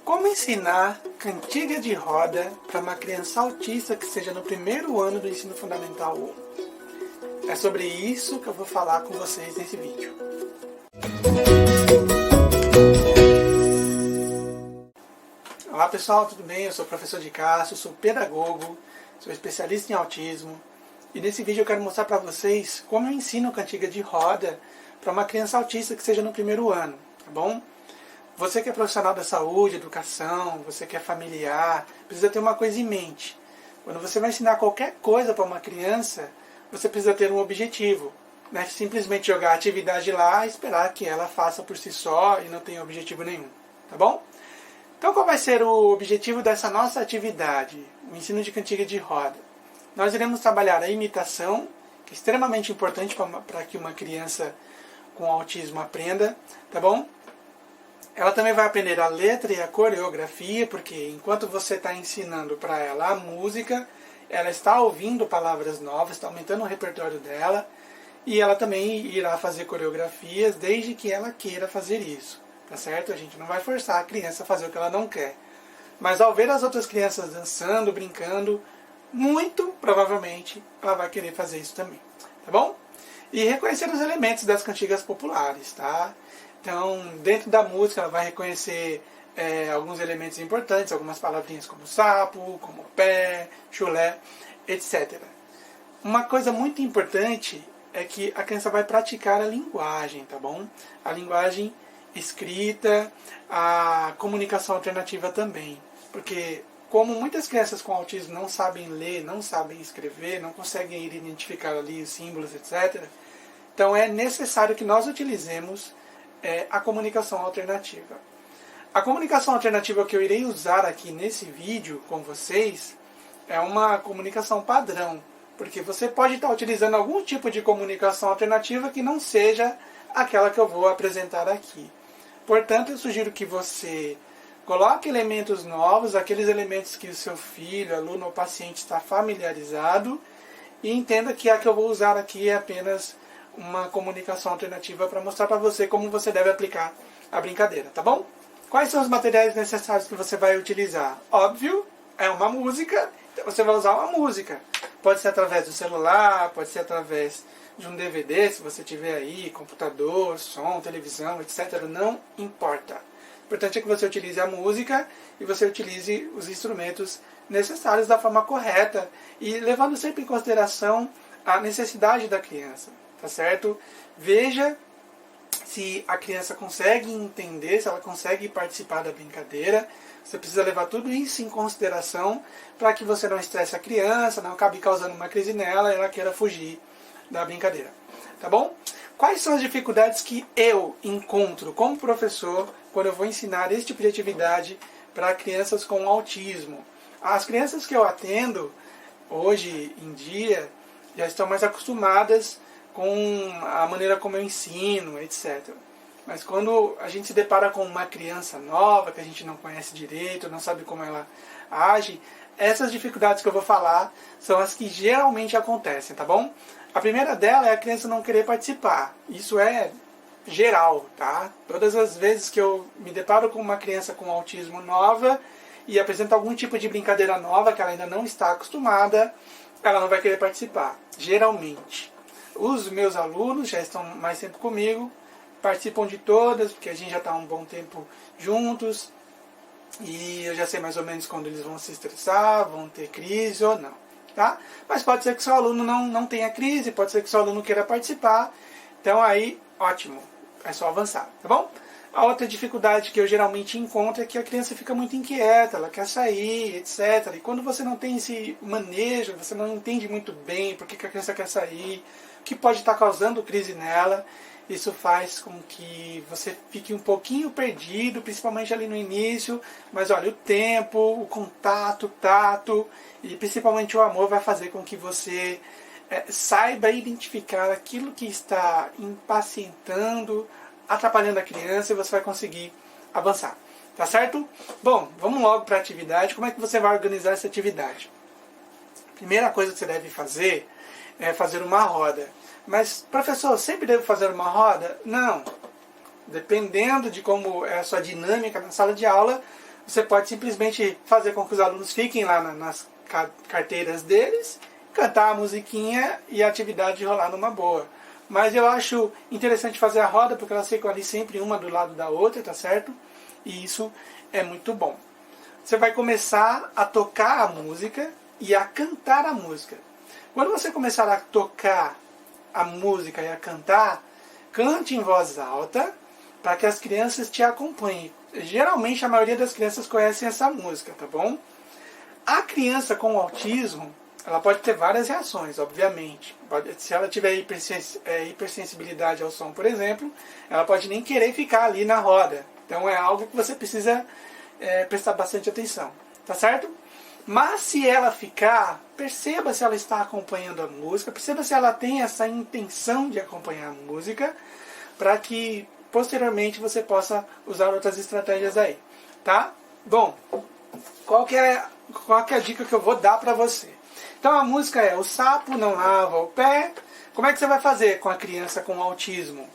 Como ensinar cantiga de roda para uma criança autista que esteja no primeiro ano do ensino fundamental 1? É sobre isso que eu vou falar com vocês nesse vídeo. Olá pessoal, tudo bem? Eu sou o professor de Cássio, sou pedagogo, sou especialista em autismo e nesse vídeo eu quero mostrar para vocês como eu ensino cantiga de roda para uma criança autista que esteja no primeiro ano, tá bom? Você que é profissional da saúde, educação, você que é familiar, precisa ter uma coisa em mente. Quando você vai ensinar qualquer coisa para uma criança, você precisa ter um objetivo. Não é simplesmente jogar a atividade lá e esperar que ela faça por si só e não tenha objetivo nenhum. Tá bom? Então qual vai ser o objetivo dessa nossa atividade, o ensino de cantiga de roda? Nós iremos trabalhar a imitação, que é extremamente importante para que uma criança com autismo aprenda, tá bom? Ela também vai aprender a letra e a coreografia, porque enquanto você está ensinando para ela a música, ela está ouvindo palavras novas, está aumentando o repertório dela, e ela também irá fazer coreografias desde que ela queira fazer isso, tá certo? A gente não vai forçar a criança a fazer o que ela não quer. Mas ao ver as outras crianças dançando, brincando, muito provavelmente ela vai querer fazer isso também, tá bom? E reconhecer os elementos das cantigas populares, tá? Então, dentro da música, ela vai reconhecer alguns elementos importantes, algumas palavrinhas como sapo, como pé, chulé, etc. Uma coisa muito importante é que a criança vai praticar a linguagem, tá bom? A linguagem escrita, a comunicação alternativa também. Porque, como muitas crianças com autismo não sabem ler, não sabem escrever, não conseguem identificar ali os símbolos, etc., então é necessário que nós utilizemos a comunicação alternativa. A comunicação alternativa que eu irei usar aqui nesse vídeo com vocês é uma comunicação padrão, porque você pode estar utilizando algum tipo de comunicação alternativa que não seja aquela que eu vou apresentar aqui. Portanto, eu sugiro que você coloque elementos novos, aqueles elementos que o seu filho, aluno ou paciente está familiarizado, e entenda que a que eu vou usar aqui é apenas uma comunicação alternativa para mostrar para você como você deve aplicar a brincadeira, tá bom? Quais são os materiais necessários que você vai utilizar? Óbvio, é uma música, então você vai usar uma música. Pode ser através do celular, pode ser através de um DVD, se você tiver aí, computador, som, televisão, etc. Não importa. O importante é que você utilize a música e você utilize os instrumentos necessários da forma correta e levando sempre em consideração a necessidade da criança. Tá certo? Veja se a criança consegue entender, se ela consegue participar da brincadeira. Você precisa levar tudo isso em consideração para que você não estresse a criança, não acabe causando uma crise nela e ela queira fugir da brincadeira. Tá bom? Quais são as dificuldades que eu encontro como professor quando eu vou ensinar esse tipo de atividade para crianças com autismo? As crianças que eu atendo hoje em dia já estão mais acostumadas com a maneira como eu ensino, etc. Mas quando a gente se depara com uma criança nova, que a gente não conhece direito, não sabe como ela age, essas dificuldades que eu vou falar são as que geralmente acontecem, tá bom? A primeira dela é a criança não querer participar. Isso é geral, tá? Todas as vezes que eu me deparo com uma criança com autismo nova e apresento algum tipo de brincadeira nova que ela ainda não está acostumada, ela não vai querer participar, geralmente. Os meus alunos já estão mais tempo comigo, participam de todas, porque a gente já está um bom tempo juntos, e eu já sei mais ou menos quando eles vão se estressar, vão ter crise ou não. Tá? Mas pode ser que seu aluno não tenha crise, pode ser que seu aluno queira participar, então aí, ótimo, é só avançar, tá bom? A outra dificuldade que eu geralmente encontro é que a criança fica muito inquieta, ela quer sair, etc. E quando você não tem esse manejo, você não entende muito bem por que a criança quer sair, o que pode estar causando crise nela, isso faz com que você fique um pouquinho perdido, principalmente ali no início, mas olha, o tempo, o contato, o tato e principalmente o amor vai fazer com que você saiba identificar aquilo que está impacientando, atrapalhando a criança e você vai conseguir avançar. Tá certo? Bom, vamos logo para a atividade. Como é que você vai organizar essa atividade? Primeira coisa que você deve fazer é fazer uma roda. Mas, professor, eu sempre devo fazer uma roda? Não. Dependendo de como é a sua dinâmica na sala de aula, você pode simplesmente fazer com que os alunos fiquem lá nas carteiras deles, cantar a musiquinha e a atividade rolar numa boa. Mas eu acho interessante fazer a roda, porque elas ficam ali sempre uma do lado da outra, tá certo? E isso é muito bom. Você vai começar a tocar a música e a cantar a música. Quando você começar a tocar a música e a cantar, cante em voz alta para que as crianças te acompanhem. Geralmente a maioria das crianças conhecem essa música, tá bom? A criança com autismo, ela pode ter várias reações, obviamente. Se ela tiver hipersensibilidade ao som, por exemplo, ela pode nem querer ficar ali na roda. Então é algo que você precisa prestar bastante atenção, tá certo? Mas se ela ficar, perceba se ela está acompanhando a música, perceba se ela tem essa intenção de acompanhar a música, para que posteriormente você possa usar outras estratégias aí, tá? Bom, qual que é a dica que eu vou dar para você? Então a música é: o sapo não lava o pé. Como é que você vai fazer com a criança com autismo?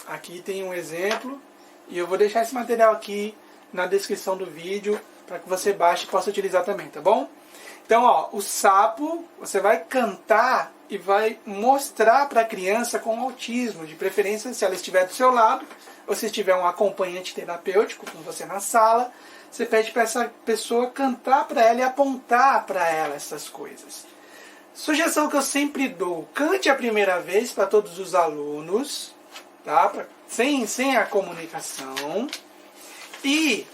Aqui tem um exemplo e eu vou deixar esse material aqui na descrição do vídeo para que você baixe e possa utilizar também, tá bom? Então, ó, o sapo, você vai cantar e vai mostrar para a criança com autismo, de preferência se ela estiver do seu lado, ou se tiver um acompanhante terapêutico com você na sala, você pede para essa pessoa cantar para ela e apontar para ela essas coisas. Sugestão que eu sempre dou: cante a primeira vez para todos os alunos, tá? Sem a comunicação, e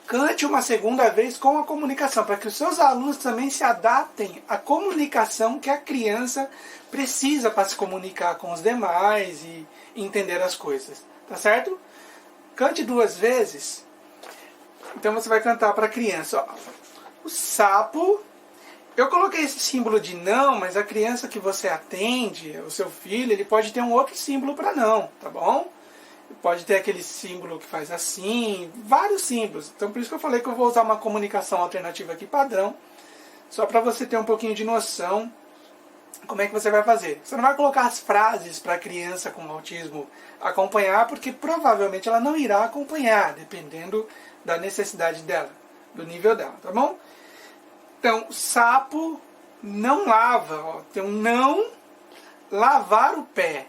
cante uma segunda vez com a comunicação, para que os seus alunos também se adaptem à comunicação que a criança precisa para se comunicar com os demais e entender as coisas. Tá certo? Cante 2 vezes. Então você vai cantar para a criança: ó, o sapo. Eu coloquei esse símbolo de não, mas a criança que você atende, o seu filho, ele pode ter um outro símbolo para não, tá bom? Pode ter aquele símbolo que faz assim, vários símbolos. Então por isso que eu falei que eu vou usar uma comunicação alternativa aqui padrão, só para você ter um pouquinho de noção como é que você vai fazer. Você não vai colocar as frases para a criança com autismo acompanhar, porque provavelmente ela não irá acompanhar, dependendo da necessidade dela, do nível dela, tá bom? Então, sapo não lava, ó, tem um não lavar o pé.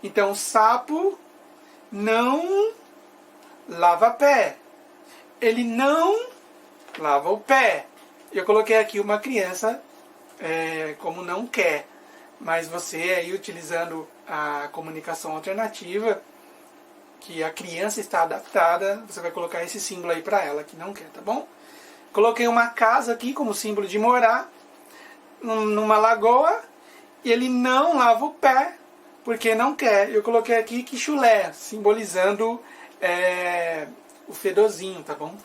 Então, sapo não lava pé. Ele não lava o pé. Eu coloquei aqui uma criança como não quer, mas você aí utilizando a comunicação alternativa, que a criança está adaptada, você vai colocar esse símbolo aí para ela que não quer, tá bom? Coloquei uma casa aqui como símbolo de morar numa lagoa, e ele não lava o pé porque não quer. Eu coloquei aqui que chulé, simbolizando o fedorzinho, tá bom?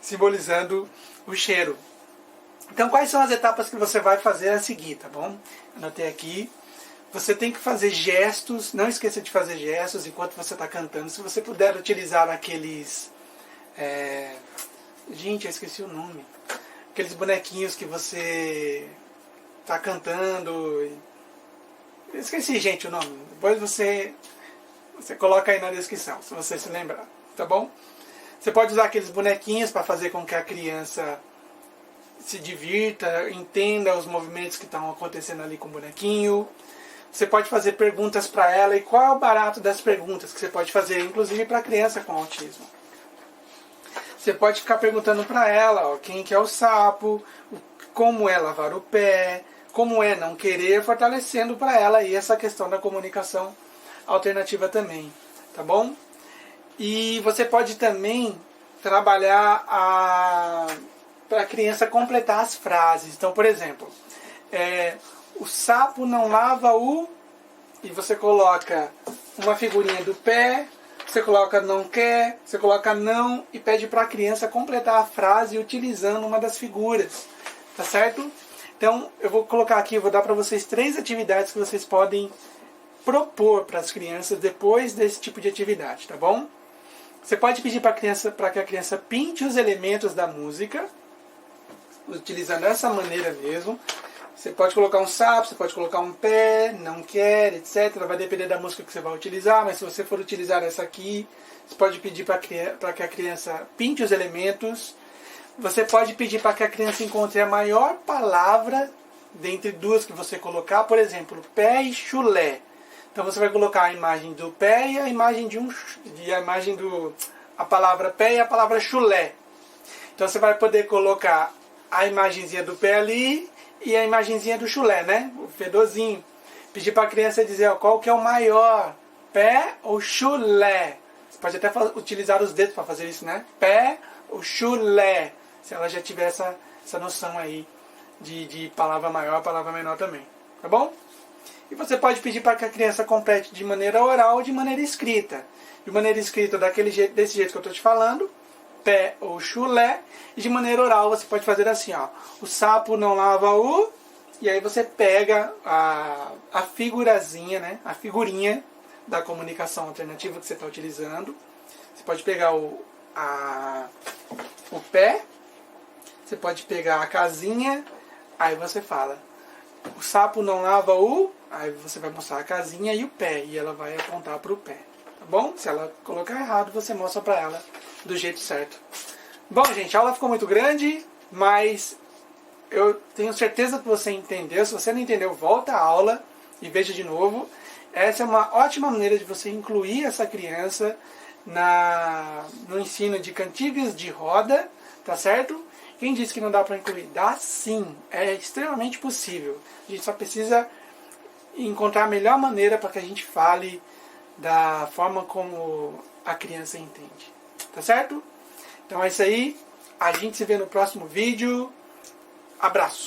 Simbolizando o cheiro. Então, quais são as etapas que você vai fazer a seguir, tá bom? Anotei aqui. Você tem que fazer gestos, não esqueça de fazer gestos enquanto você está cantando. Se você puder utilizar aqueles... Gente, eu esqueci o nome. Aqueles bonequinhos que você está cantando. Eu esqueci, gente, o nome. Depois você coloca aí na descrição, se você se lembrar, tá bom? Você pode usar aqueles bonequinhos para fazer com que a criança se divirta, entenda os movimentos que estão acontecendo ali com o bonequinho. Você pode fazer perguntas para ela, e qual é o barato das perguntas que você pode fazer, inclusive para a criança com autismo. Você pode ficar perguntando para ela, ó, quem que é o sapo, como é lavar o pé, como é não querer, fortalecendo para ela aí essa questão da comunicação alternativa também, tá bom? E você pode também trabalhar para a criança completar as frases. Então, por exemplo, o sapo não lava o... E você coloca uma figurinha do pé, você coloca não quer, você coloca não e pede para a criança completar a frase utilizando uma das figuras, tá certo? Então, eu vou colocar aqui, vou dar para vocês 3 atividades que vocês podem propor para as crianças depois desse tipo de atividade, tá bom? Você pode pedir para que a criança pinte os elementos da música, utilizando essa maneira mesmo. Você pode colocar um sapo, você pode colocar um pé, não quer, etc. Vai depender da música que você vai utilizar, mas se você for utilizar essa aqui, você pode pedir para que a criança pinte os elementos. Você pode pedir para que a criança encontre a maior palavra dentre duas que você colocar, por exemplo, pé e chulé. Então você vai colocar a imagem do pé e a imagem a palavra pé e a palavra chulé. Então você vai poder colocar a imagenzinha do pé ali e a imagenzinha do chulé, né? O fedorzinho. Pedir para a criança dizer, ó, qual que é o maior, pé ou chulé. Você pode até utilizar os dedos para fazer isso, né? Pé ou chulé. Se ela já tiver essa noção aí de palavra maior, palavra menor também. Tá bom? E você pode pedir para que a criança complete de maneira oral ou de maneira escrita. De maneira escrita desse jeito que eu estou te falando, pé ou chulé. E de maneira oral você pode fazer assim, ó. O sapo não lava o... E aí você pega a figurazinha, né? A figurinha da comunicação alternativa que você está utilizando. Você pode pegar o pé. Você pode pegar a casinha. Aí você fala, o sapo não lava o... Aí você vai mostrar a casinha e o pé. E ela vai apontar para o pé. Tá bom? Se ela colocar errado, você mostra para ela do jeito certo. Bom, gente, a aula ficou muito grande, mas eu tenho certeza que você entendeu. Se você não entendeu, volta à aula e veja de novo. Essa é uma ótima maneira de você incluir essa criança no ensino de cantigas de roda, tá certo? Quem disse que não dá para incluir? Dá sim, é extremamente possível. A gente só precisa encontrar a melhor maneira para que a gente fale da forma como a criança entende. Tá certo? Então é isso aí. A gente se vê no próximo vídeo. Abraço!